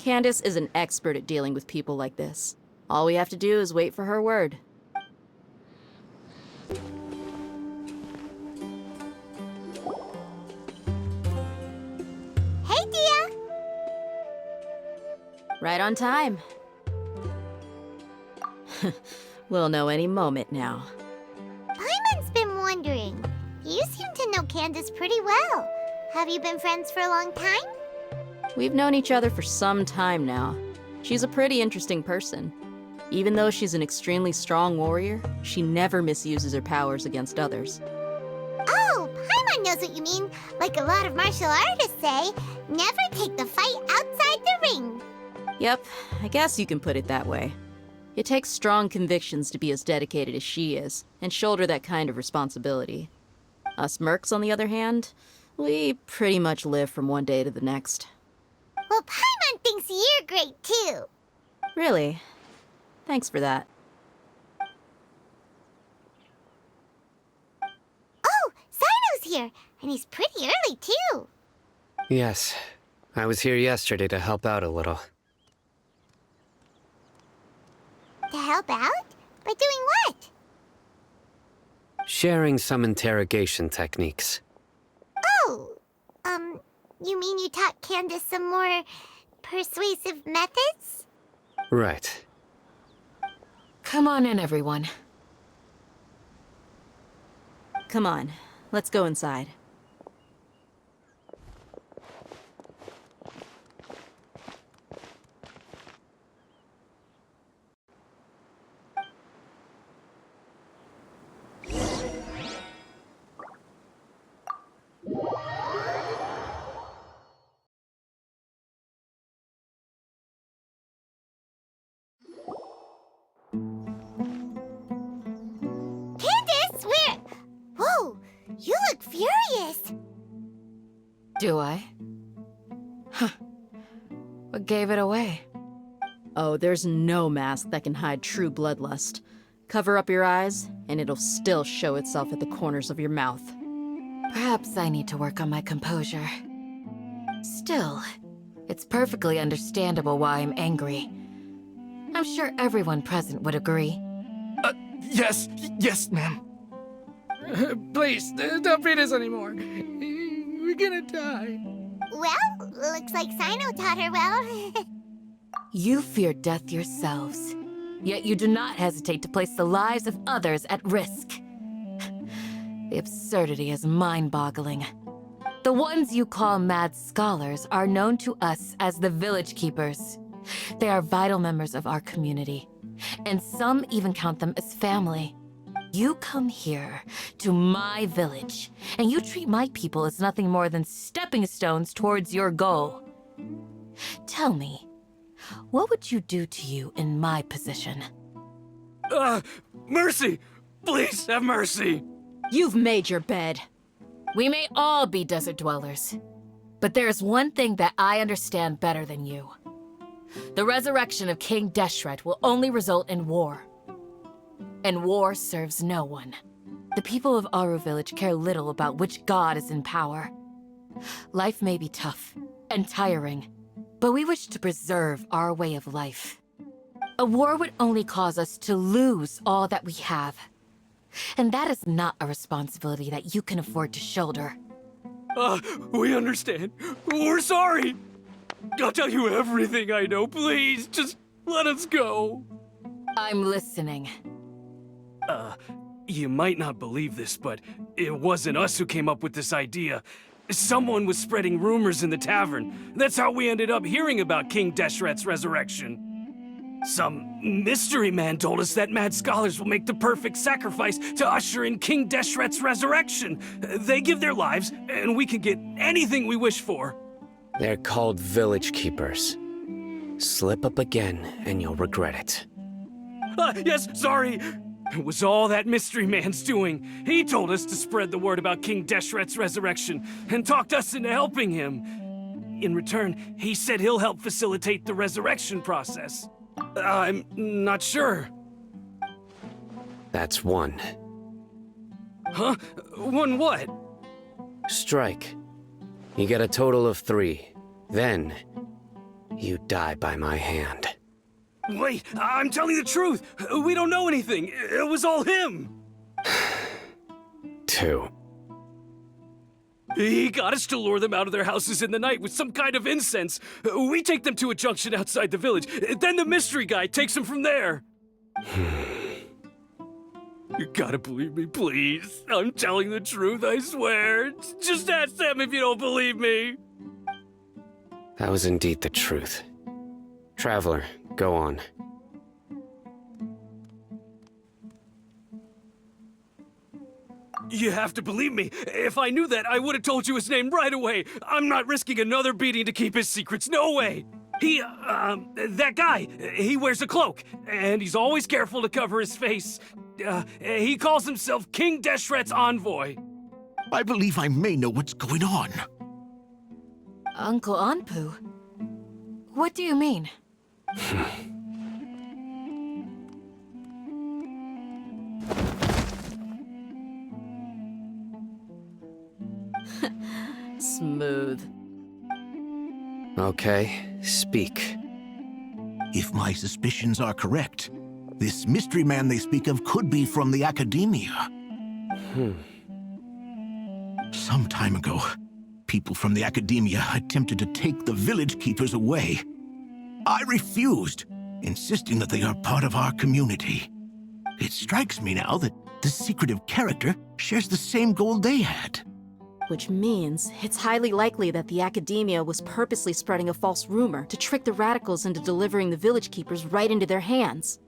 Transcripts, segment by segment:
Candace is an expert at dealing with people like this. All we have to do is wait for her word. Hey, Dia! Right on time. We'll know any moment now. Paimon's been wondering. You seem to know Candace pretty well. Have you been friends for a long time? We've known each other for some time now. She's a pretty interesting person. Even though she's an extremely strong warrior, she never misuses her powers against others. Oh, Paimon knows what you mean. Like a lot of martial artists say, never take the fight outside the ring. Yep, I guess you can put it that way. It takes strong convictions to be as dedicated as she is, and shoulder that kind of responsibility. Us mercs, on the other hand, we pretty much live from one day to the next. Well, Paimon thinks you're great, too. Really? Thanks for that. Oh, Sino's here, and he's pretty early, too. Yes. I was here yesterday to help out a little. To help out? By doing what? Sharing some interrogation techniques. Oh, you mean you taught Candace some more persuasive methods? Right. Come on in, everyone. Come on, let's go inside. Candace, where? Whoa, you look furious. Do I? Huh. What gave it away? Oh, there's no mask that can hide true bloodlust. Cover up your eyes, and it'll still show itself at the corners of your mouth. Perhaps I need to work on my composure. Still, it's perfectly understandable why I'm angry. I'm sure everyone present would agree. Yes, ma'am. Please, don't beat us anymore. We're gonna die. Well, looks like Sino taught her well. You fear death yourselves, yet you do not hesitate to place the lives of others at risk. The absurdity is mind-boggling. The ones you call mad scholars are known to us as the Village Keepers. They are vital members of our community, and some even count them as family. You come here, to my village, and you treat my people as nothing more than stepping stones towards your goal. Tell me, what would you do to you in my position? Mercy! Please have mercy! You've made your bed. We may all be desert dwellers, but there is one thing that I understand better than you. The resurrection of King Deshret will only result in war. And war serves no one. The people of Aru Village care little about which god is in power. Life may be tough and tiring, but we wish to preserve our way of life. A war would only cause us to lose all that we have. And that is not a responsibility that you can afford to shoulder. We understand. We're sorry. I'll tell you everything I know. Please, just let us go. I'm listening. You might not believe this, but it wasn't us who came up with this idea. Someone was spreading rumors in the tavern. That's how we ended up hearing about King Deshret's resurrection. Some mystery man told us that mad scholars will make the perfect sacrifice to usher in King Deshret's resurrection. They give their lives, and we can get anything we wish for. They're called Village Keepers. Slip up again, and you'll regret it. Yes, sorry. It was all that mystery man's doing. He told us to spread the word about King Deshret's resurrection, and talked us into helping him. In return, he said he'll help facilitate the resurrection process. I'm not sure. That's one. Huh? One what? Strike. You get a total of 3. Then, you die by my hand. Wait, I'm telling the truth. We don't know anything. It was all him. 2. He got us to lure them out of their houses in the night with some kind of incense. We take them to a junction outside the village. Then the mystery guy takes them from there. You gotta believe me, please. I'm telling the truth, I swear. Just ask them if you don't believe me. That was indeed the truth. Traveler, go on. You have to believe me. If I knew that, I would have told you his name right away. I'm not risking another beating to keep his secrets. No way. That guy, he wears a cloak, and he's always careful to cover his face. He calls himself King Deshret's envoy. I believe I may know what's going on. Uncle Anpu? What do you mean? Smooth. Okay, speak. If my suspicions are correct, this mystery man they speak of could be from the Academia. Some time ago, people from the Academia attempted to take the village keepers away. I refused, insisting that they are part of our community. It strikes me now that this secretive character shares the same goal they had. Which means it's highly likely that the Academia was purposely spreading a false rumor to trick the radicals into delivering the village keepers right into their hands.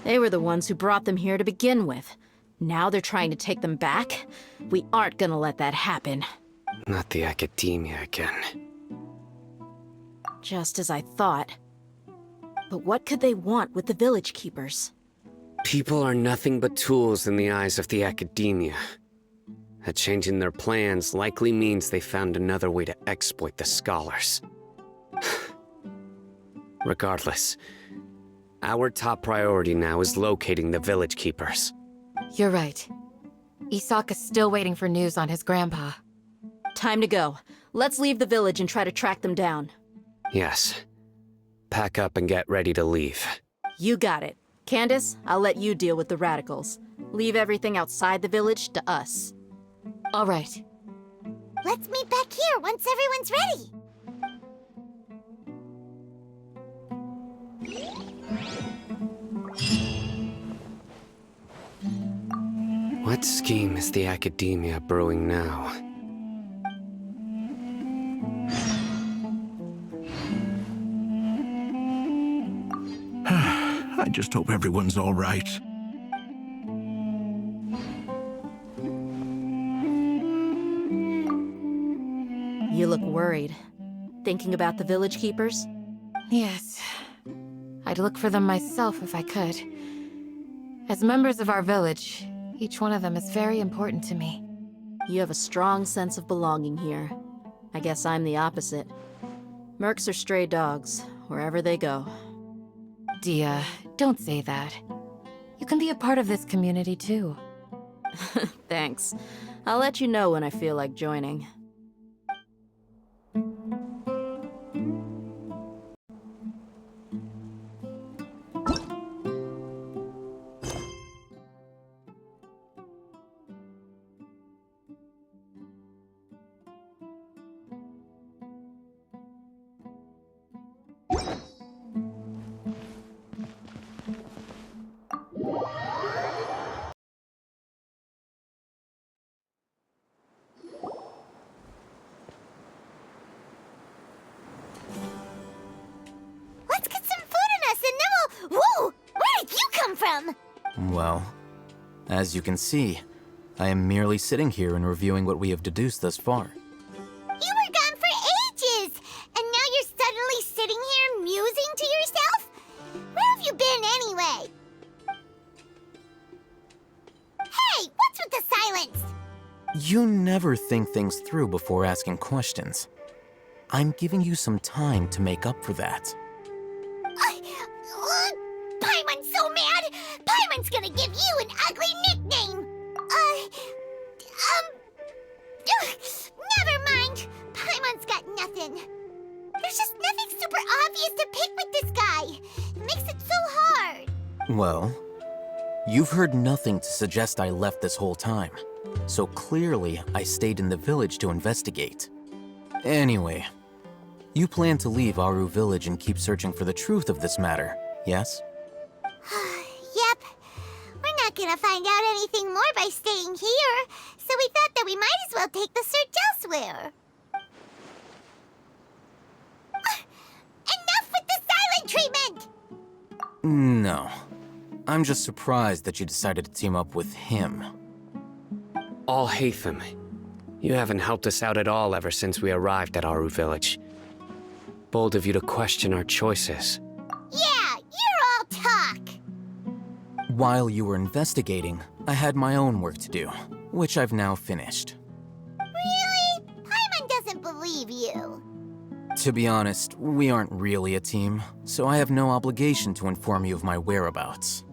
They were the ones who brought them here to begin with. Now they're trying to take them back? We aren't gonna let that happen. Not the Academia again. Just as I thought. But what could they want with the village keepers? People are nothing but tools in the eyes of the Academia. A change in their plans likely means they found another way to exploit the scholars. Regardless, our top priority now is locating the village keepers. You're right. Isaka's still waiting for news on his grandpa. Time to go. Let's leave the village and try to track them down. Yes. Pack up and get ready to leave. You got it. Candace, I'll let you deal with the radicals. Leave everything outside the village to us. All right. Let's meet back here once everyone's ready. What scheme is the Academia brewing now? I just hope everyone's all right. You look worried. Thinking about the village keepers? Yes. I'd look for them myself if I could. As members of our village, each one of them is very important to me. You have a strong sense of belonging here. I guess I'm the opposite. Mercs are stray dogs, wherever they go. Dia, don't say that. You can be a part of this community too. Thanks. I'll let you know when I feel like joining. Let's get some food in us and then we'll... Whoa! Where did you come from? Well, as you can see, I am merely sitting here and reviewing what we have deduced thus far. You were gone for ages! And now you're suddenly sitting here musing to yourself? Where have you been anyway? Hey, what's with the silence? You never think things through before asking questions. I'm giving you some time to make up for that. Paimon's so mad! Paimon's gonna give you an ugly nickname! Never mind. Paimon's got nothing. There's just nothing super obvious to pick with this guy. It makes it so hard. Well, you've heard nothing to suggest I left this whole time. So clearly, I stayed in the village to investigate. Anyway, you plan to leave Aru Village and keep searching for the truth of this matter, yes? Yep. We're not gonna find out anything more by staying here, so we thought that we might as well take the search elsewhere. Enough with the silent treatment! No. I'm just surprised that you decided to team up with him. Al-Haytham, you haven't helped us out at all ever since we arrived at Aru Village. Bold of you to question our choices. Yeah, you're all talk. While you were investigating, I had my own work to do, which I've now finished. Really? Paimon doesn't believe you. To be honest, we aren't really a team, so I have no obligation to inform you of my whereabouts.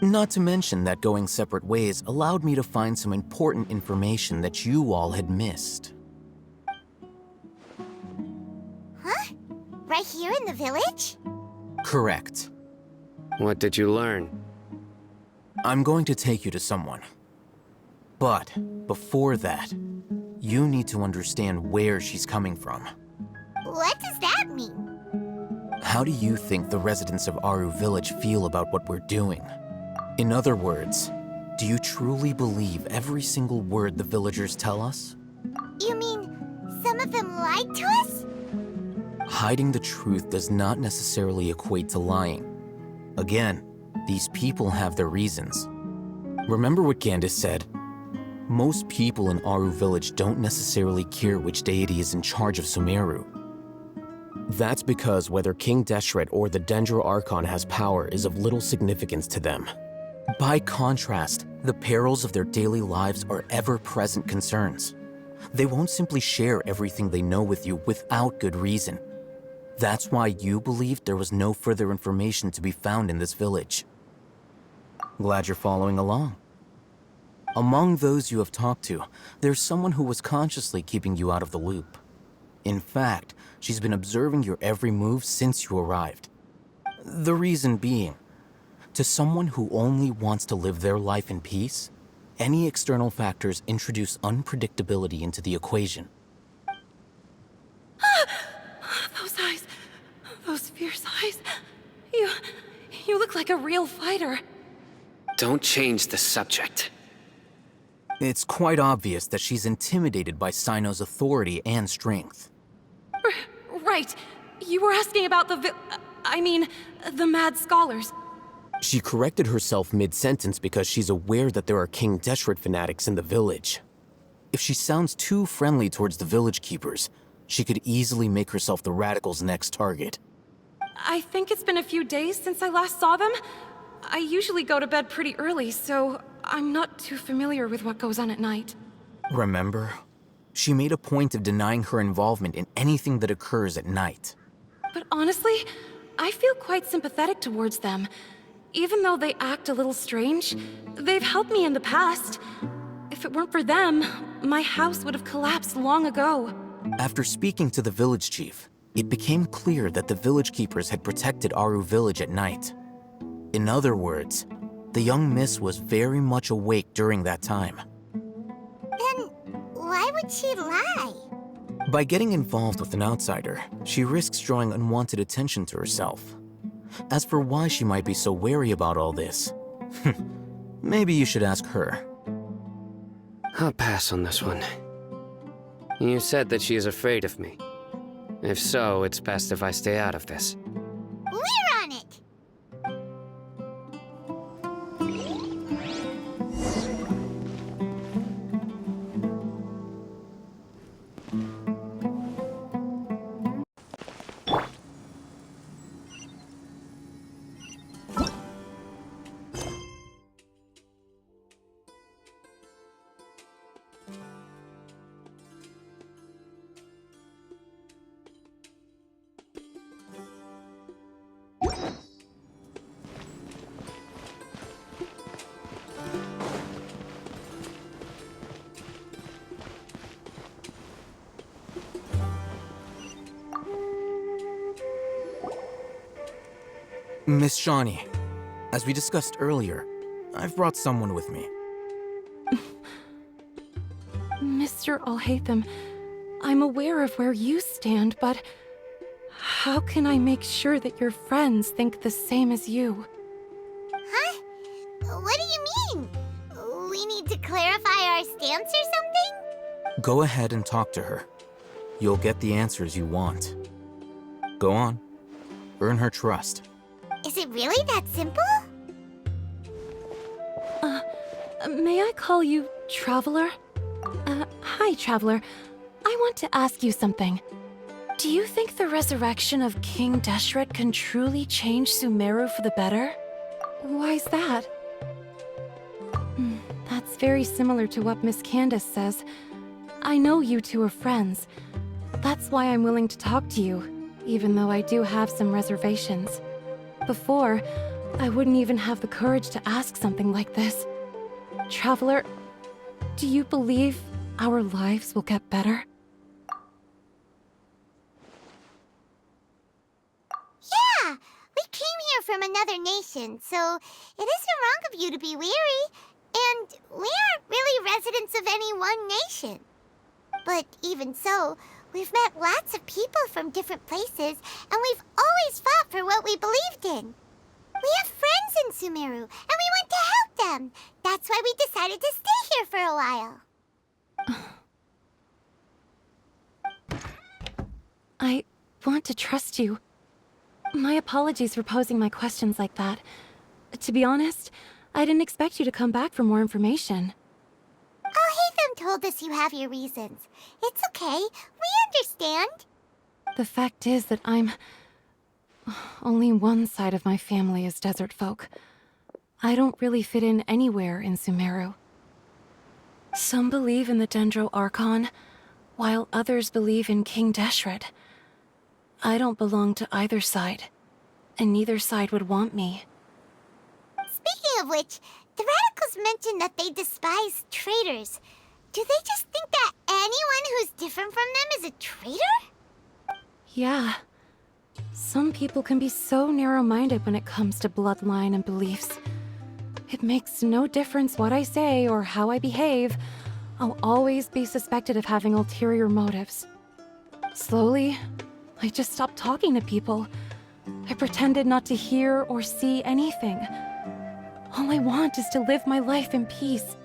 Not to mention that going separate ways allowed me to find some important information that you all had missed. Huh? Right here in the village? Correct. What did you learn? I'm going to take you to someone. But before that, you need to understand where she's coming from. What does that mean? How do you think the residents of Aru Village feel about what we're doing? In other words, do you truly believe every single word the villagers tell us? You mean some of them lied to us? Hiding the truth does not necessarily equate to lying. Again, these people have their reasons. Remember what Gandis said? Most people in Aru Village don't necessarily care which deity is in charge of Sumeru. That's because whether King Deshret or the Dendro Archon has power is of little significance to them. By contrast, the perils of their daily lives are ever-present concerns. They won't simply share everything they know with you without good reason. That's why you believed there was no further information to be found in this village. Glad you're following along. Among those you have talked to, there's someone who was consciously keeping you out of the loop. In fact, she's been observing your every move since you arrived. The reason being, to someone who only wants to live their life in peace, any external factors introduce unpredictability into the equation. Those eyes. Those fierce eyes. You look like a real fighter. Don't change the subject. It's quite obvious that she's intimidated by Sino's authority and strength. Right. You were asking about the mad scholars. She corrected herself mid-sentence because she's aware that there are King Deshret fanatics in the village. If she sounds too friendly towards the village keepers, she could easily make herself the radicals' next target. I think it's been a few days since I last saw them. I usually go to bed pretty early, so I'm not too familiar with what goes on at night. Remember? She made a point of denying her involvement in anything that occurs at night. But honestly, I feel quite sympathetic towards them. Even though they act a little strange, they've helped me in the past. If it weren't for them, my house would have collapsed long ago. After speaking to the village chief, it became clear that the village keepers had protected Aru Village at night. In other words, the young miss was very much awake during that time. Then why would she lie? By getting involved with an outsider, she risks drawing unwanted attention to herself. As for why she might be so wary about all this, maybe you should ask her. I'll pass on this one. You said that she is afraid of me. If so, it's best if I stay out of this. We're on it! Miss Shawnee, as we discussed earlier, I've brought someone with me. Mr. Alhaitham, I'm aware of where you stand, but how can I make sure that your friends think the same as you? Huh? What do you mean? We need to clarify our stance or something? Go ahead and talk to her. You'll get the answers you want. Go on. Earn her trust. Is it really that simple? May I call you Traveler? Hi, Traveler. I want to ask you something. Do you think the resurrection of King Deshret can truly change Sumeru for the better? Why's that? That's very similar to what Miss Candace says. I know you two are friends. That's why I'm willing to talk to you, even though I do have some reservations. Before, I wouldn't even have the courage to ask something like this. Traveler, do you believe our lives will get better? Yeah! We came here from another nation, so it isn't wrong of you to be weary. And we aren't really residents of any one nation. But even so, we've met lots of people from different places, and we've always fought for what we believed in. We have friends in Sumeru, and we want to help them. That's why we decided to stay here for a while. I want to trust you. My apologies for posing my questions like that. To be honest, I didn't expect you to come back for more information. Alhaitham told us you have your reasons. It's okay. We understand. The fact is that only one side of my family is desert folk. I don't really fit in anywhere in Sumeru. Some believe in the Dendro Archon, while others believe in King Deshret. I don't belong to either side, and neither side would want me. Speaking of which, the radicals mentioned that they despise traitors. Do they just think that anyone who's different from them is a traitor? Yeah. Some people can be so narrow-minded when it comes to bloodline and beliefs. It makes no difference what I say or how I behave. I'll always be suspected of having ulterior motives. Slowly, I just stopped talking to people. I pretended not to hear or see anything. All I want is to live my life in peace.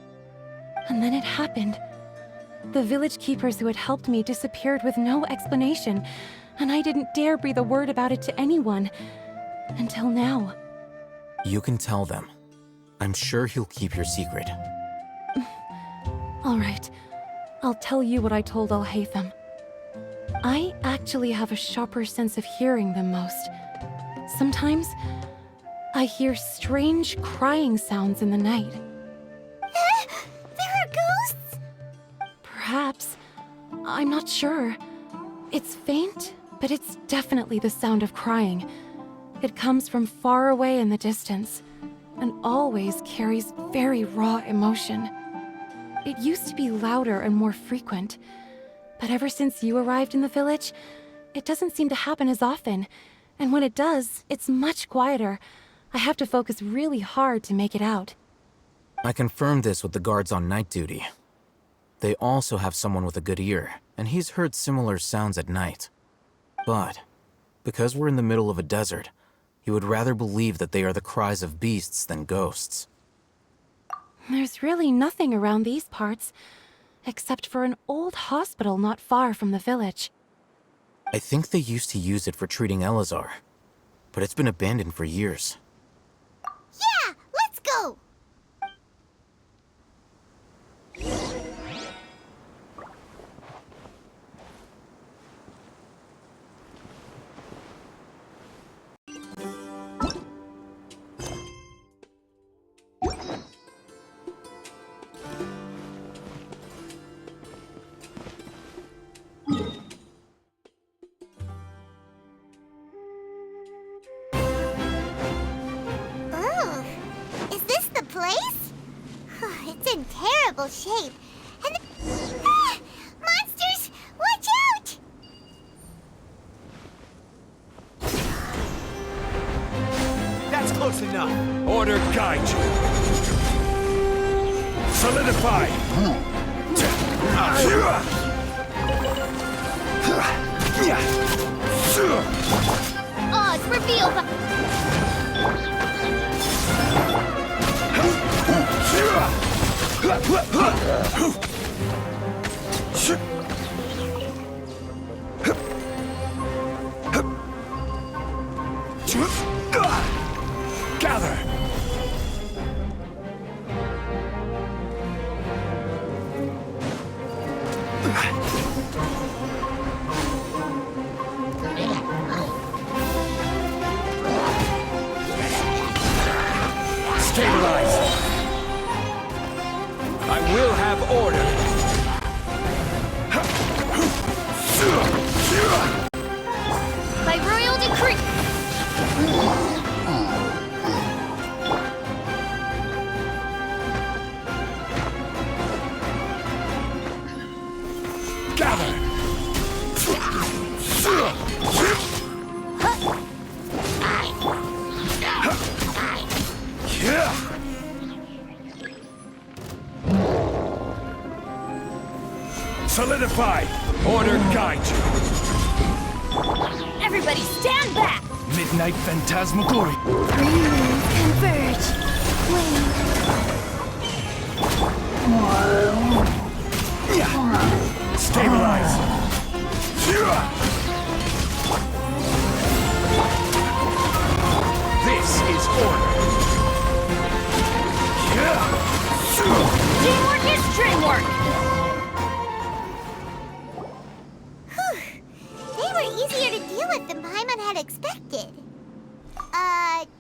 And then it happened. The village keepers who had helped me disappeared with no explanation, and I didn't dare breathe a word about it to anyone. Until now. You can tell them. I'm sure he'll keep your secret. All right. I'll tell you what I told Alhaitham. I actually have a sharper sense of hearing than most. Sometimes, I hear strange crying sounds in the night. There are ghosts? Perhaps. I'm not sure. It's faint, but it's definitely the sound of crying. It comes from far away in the distance, and always carries very raw emotion. It used to be louder and more frequent, but ever since you arrived in the village, it doesn't seem to happen as often, and when it does, it's much quieter. I have to focus really hard to make it out. I confirmed this with the guards on night duty. They also have someone with a good ear, and he's heard similar sounds at night. But, because we're in the middle of a desert, he would rather believe that they are the cries of beasts than ghosts. There's really nothing around these parts, except for an old hospital not far from the village. I think they used to use it for treating Elazar, but it's been abandoned for years. Yeah, let's go! Ugh. Is this the place? It's in terrible shape. And monsters! Watch out! close enough. Order guide you. Solidify. Oh, it's revealed. Gather. Stabilize. I will have order. By royal decree. Gather. Solidify. Order guide you. Everybody stand back. Midnight Phantasmagoria. Converge. Stabilize. This is order. Teamwork is dreamwork. They were easier to deal with than Paimon had expected.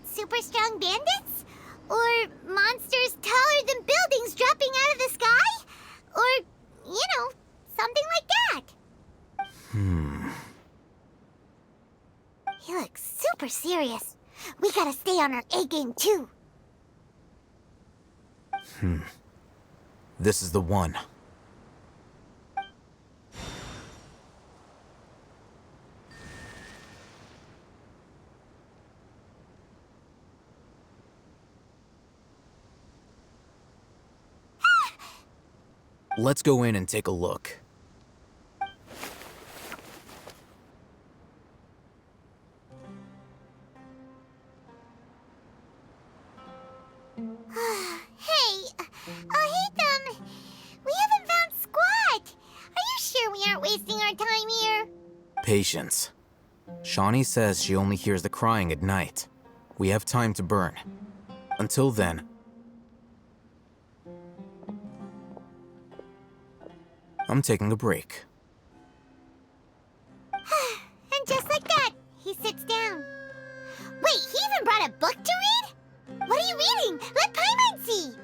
Super strong bandits? Or monsters taller than buildings dropping out of the sky? Or, something like that. He looks super serious. We gotta stay on our A game too. This is the one. Let's go in and take a look. We haven't found squat. Are you sure we aren't wasting our time here? Patience. Shawnee says she only hears the crying at night. We have time to burn. Until then, I'm taking a break. And just like that, he sits down. Wait, he even brought a book to read? What are you reading? Let Paimon see.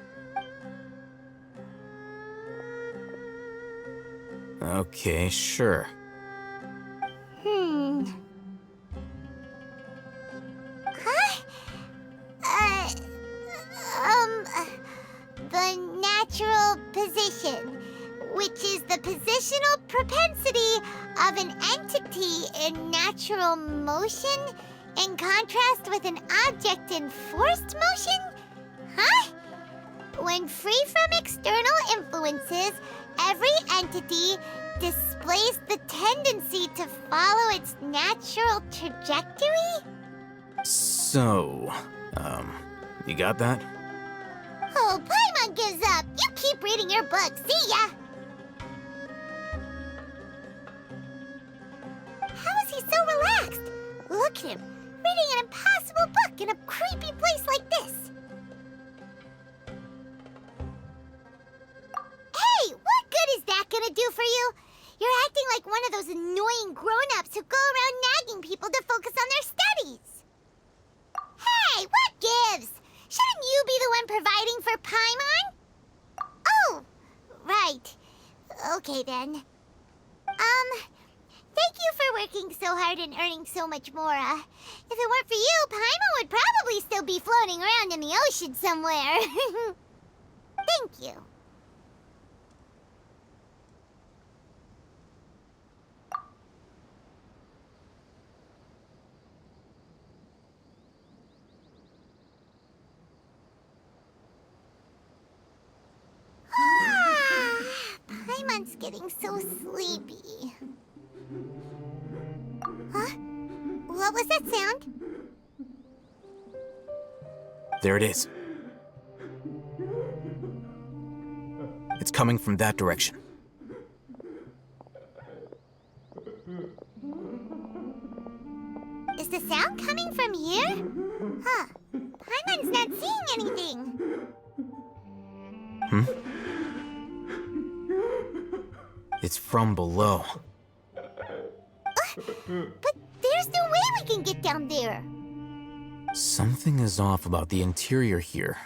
Okay, sure. The natural position, which is the positional propensity of an entity in natural motion in contrast with an object in forced motion? Huh? When free from external influences, every entity displays the tendency to follow its natural trajectory? So, you got that? Oh, Paimon gives up. You keep reading your book. See ya. How is he so relaxed? Look at him, reading an impossible book in a creepy place like this. Hey, what good is that gonna do for you? You're acting like one of those annoying grown-ups who go around nagging people to focus on their studies. Hey, what gives? Shouldn't you be the one providing for Paimon? Oh, right. Okay then. Thank you for working so hard and earning so much more. If it weren't for you, Paimon would probably still be floating around in the ocean somewhere. Thank you. getting so sleepy. Huh? What was that sound? There it is. It's coming from that direction. Is the sound coming from here? Huh. Paimon's not seeing anything. It's from below. But there's no way we can get down there. Something is off about the interior here.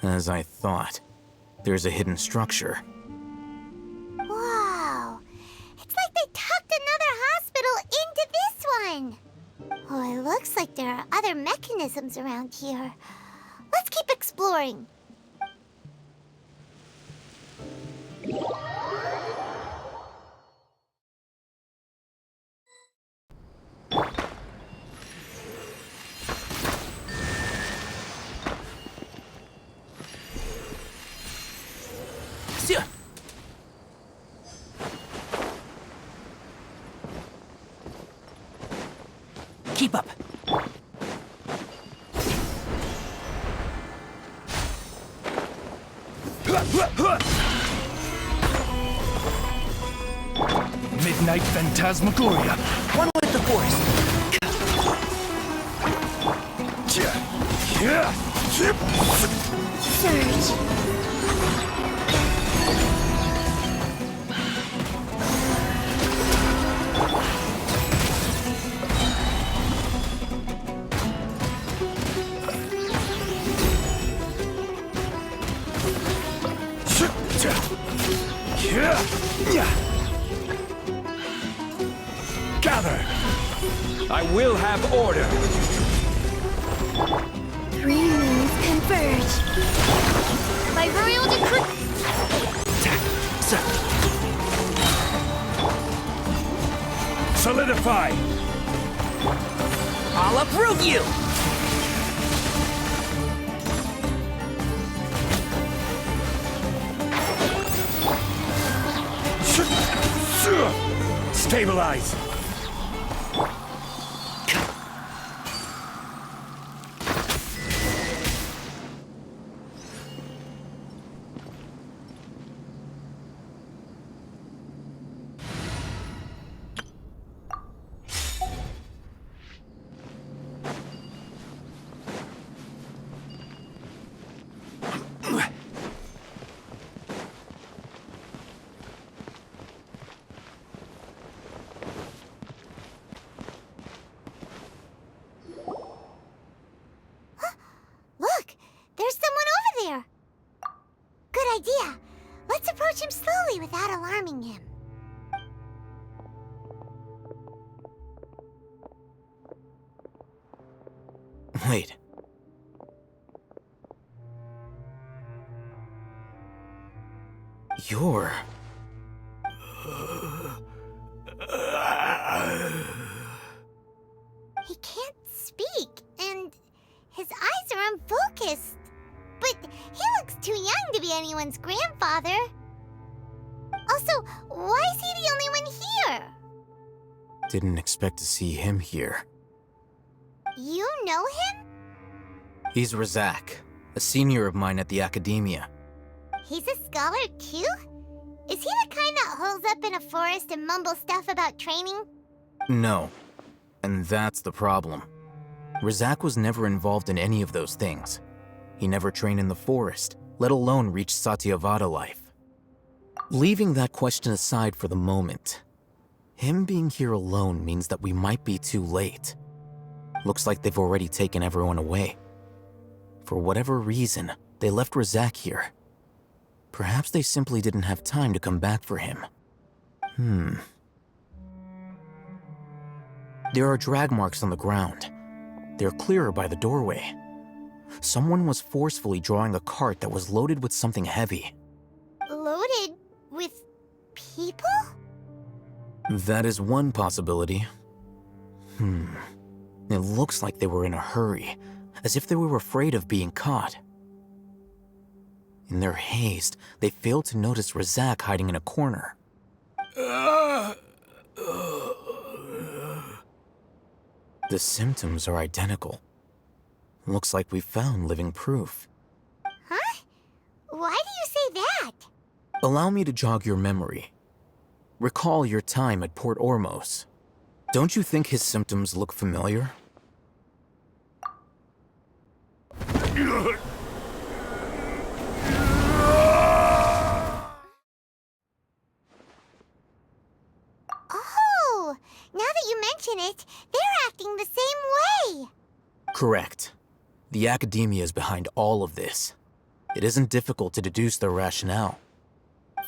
As I thought, there's a hidden structure. Wow. It's like they tucked another hospital into this one. Oh, it looks like there are other mechanisms around here. Let's keep exploring. Keep up. Midnight Phantasmagoria. One with the forest. Gather! I will have order! Three moons converge. By royal decree. Solidify! I'll approve you! Stabilize! Look, there's someone over there. Good idea. Let's approach him slowly without alarming him. Wait. You're... He can't speak, and his eyes are unfocused. But he looks too young to be anyone's grandfather. Also, why is he the only one here? Didn't expect to see him here. You know him? He's Razak, a senior of mine at the Academia. He's a scholar too? Is he the kind that holes up in a forest and mumbles stuff about training? No. And that's the problem. Razak was never involved in any of those things. He never trained in the forest, let alone reach Satyavada life. Leaving that question aside for the moment, him being here alone means that we might be too late. Looks like they've already taken everyone away. For whatever reason, they left Razak here. Perhaps they simply didn't have time to come back for him. There are drag marks on the ground. They're clearer by the doorway. Someone was forcefully drawing a cart that was loaded with something heavy. Loaded with People? That is one possibility. It looks like they were in a hurry, as if they were afraid of being caught. In their haste, they failed to notice Razak hiding in a corner. The symptoms are identical. Looks like we found living proof. Huh? Why do you say that? Allow me to jog your memory. Recall your time at Port Ormos. Don't you think his symptoms look familiar? Oh, now that you mention it, they're acting the same way. Correct. The Academia is behind all of this. It isn't difficult to deduce their rationale.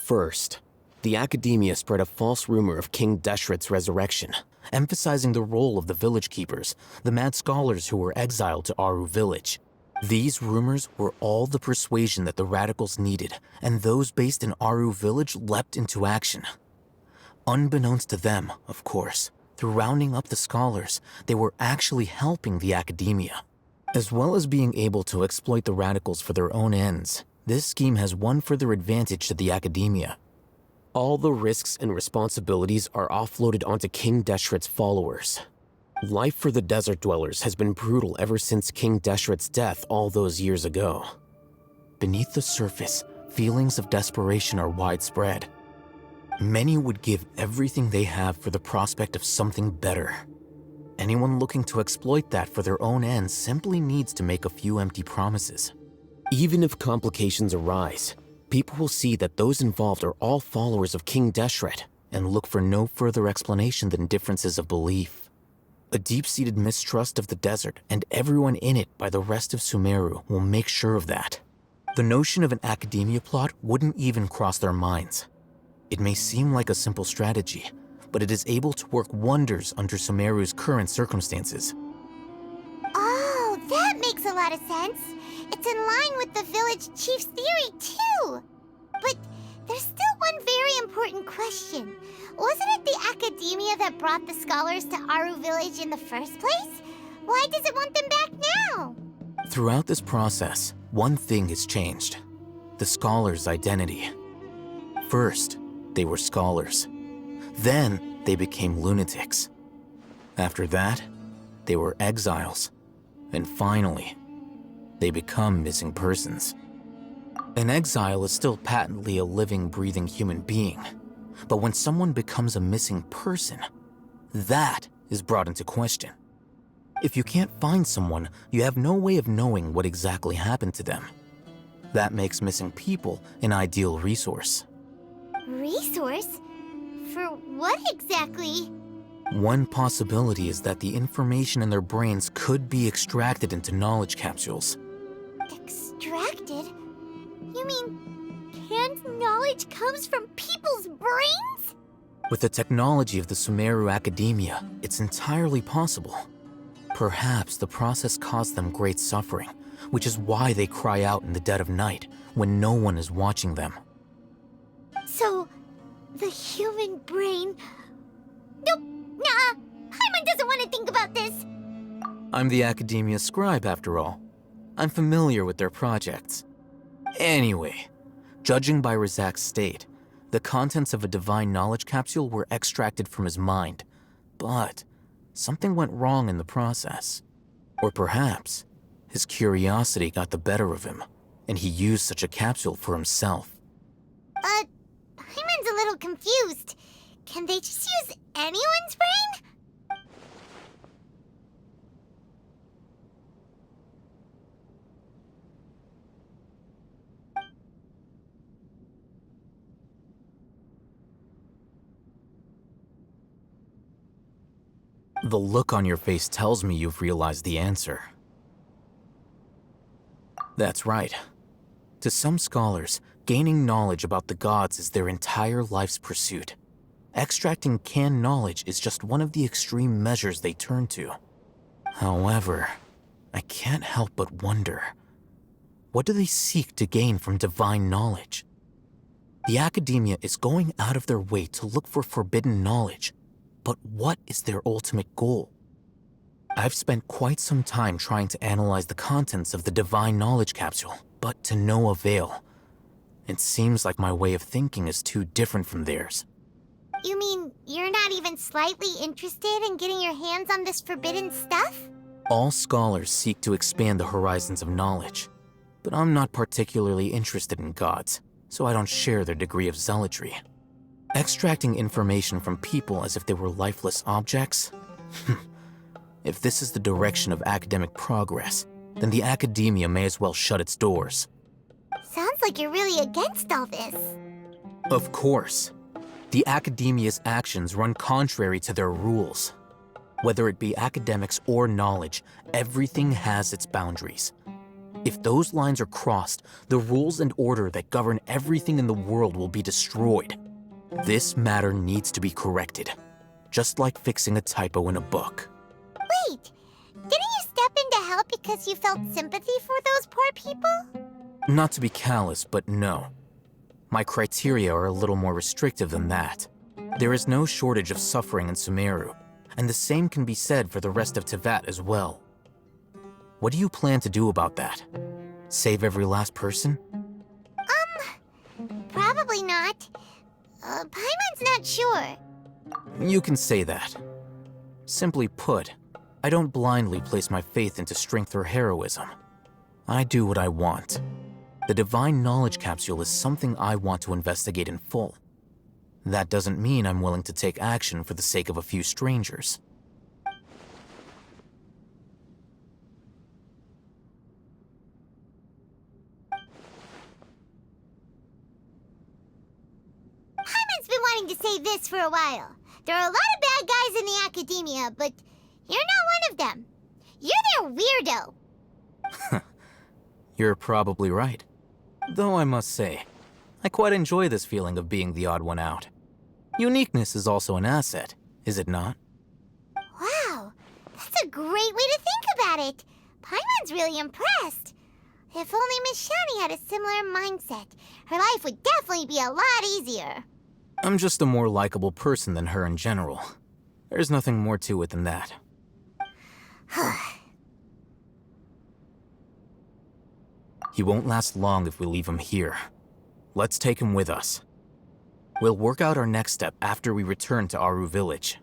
First, the Academia spread a false rumor of King Deshret's resurrection, emphasizing the role of the village keepers, the mad scholars who were exiled to Aru village. These rumors were all the persuasion that the radicals needed, and those based in Aru village leapt into action. Unbeknownst to them, of course, through rounding up the scholars, they were actually helping the Academia. As well as being able to exploit the radicals for their own ends, this scheme has one further advantage to the Academia. all the risks and responsibilities are offloaded onto King Deshret's followers. Life for the desert dwellers has been brutal ever since King Deshret's death all those years ago. Beneath the surface, feelings of desperation are widespread. Many would give everything they have for the prospect of something better. Anyone looking to exploit that for their own ends simply needs to make a few empty promises. Even if complications arise, people will see that those involved are all followers of King Deshret and look for no further explanation than differences of belief. A deep-seated mistrust of the desert and everyone in it by the rest of Sumeru will make sure of that. The notion of an academia plot wouldn't even cross their minds. It may seem like a simple strategy, but it is able to work wonders under Sumeru's current circumstances. Oh, that makes a lot of sense. It's in line with the village chief's theory, too. But there's still one very important question. Wasn't it the academia that brought the scholars to Aru village in the first place? Why does it want them back now? Throughout this process, one thing has changed: the scholars' identity. First, they were scholars. Then, they became lunatics. After that, they were exiles. And finally, they become missing persons. An exile is still patently a living, breathing human being. But when someone becomes a missing person, that is brought into question. If you can't find someone, you have no way of knowing what exactly happened to them. That makes missing people an ideal resource. Resource? For what exactly? One possibility is that the information in their brains could be extracted into knowledge capsules. Extracted? You mean canned knowledge comes from people's brains? With the technology of the Sumeru Academia, it's entirely possible. Perhaps the process caused them great suffering, which is why they cry out in the dead of night when no one is watching them. So, the human brain... Nope, nah, Paimon doesn't want to think about this. I'm the Academia scribe, after all. I'm familiar with their projects. Anyway, judging by Razak's state, the contents of a divine knowledge capsule were extracted from his mind. But something went wrong in the process. Or perhaps his curiosity got the better of him, and he used such a capsule for himself. Paimon's a little confused. Can they just use anyone's brain? The look on your face tells me you've realized the answer. That's right. To some scholars, gaining knowledge about the gods is their entire life's pursuit. Extracting canned knowledge is just one of the extreme measures they turn to. However, I can't help but wonder, what do they seek to gain from divine knowledge? The academia is going out of their way to look for forbidden knowledge. But what is their ultimate goal? I've spent quite some time trying to analyze the contents of the Divine Knowledge Capsule, but to no avail. It seems like my way of thinking is too different from theirs. You mean you're not even slightly interested in getting your hands on this forbidden stuff? All scholars seek to expand the horizons of knowledge, but I'm not particularly interested in gods, so I don't share their degree of zealotry. Extracting information from people as if they were lifeless objects? If this is the direction of academic progress, then the academia may as well shut its doors. Sounds like you're really against all this. Of course. The academia's actions run contrary to their rules. Whether it be academics or knowledge, everything has its boundaries. If those lines are crossed, the rules and order that govern everything in the world will be destroyed. This matter needs to be corrected, just like fixing a typo in a book. Wait, didn't you step in to help because you felt sympathy for those poor people? Not to be callous, but no. My criteria are a little more restrictive than that. There is no shortage of suffering in Sumeru, and the same can be said for the rest of Teyvat as well. What do you plan to do about that? Save every last person? Probably not. Paimon's not sure. You can say that. Simply put, I don't blindly place my faith into strength or heroism. I do what I want. The Divine Knowledge Capsule is something I want to investigate in full. That doesn't mean I'm willing to take action for the sake of a few strangers. Paimon's been wanting to say this for a while. There are a lot of bad guys in the academia, but you're not one of them. You're their weirdo. You're probably right. Though I must say, I quite enjoy this feeling of being the odd one out. Uniqueness is also an asset, is it not? Wow, that's a great way to think about it. Paimon's really impressed. If only Miss Shani had a similar mindset, her life would definitely be a lot easier. I'm just a more likable person than her in general. There's nothing more to it than that. He won't last long if we leave him here. Let's take him with us. We'll work out our next step after we return to Aru Village.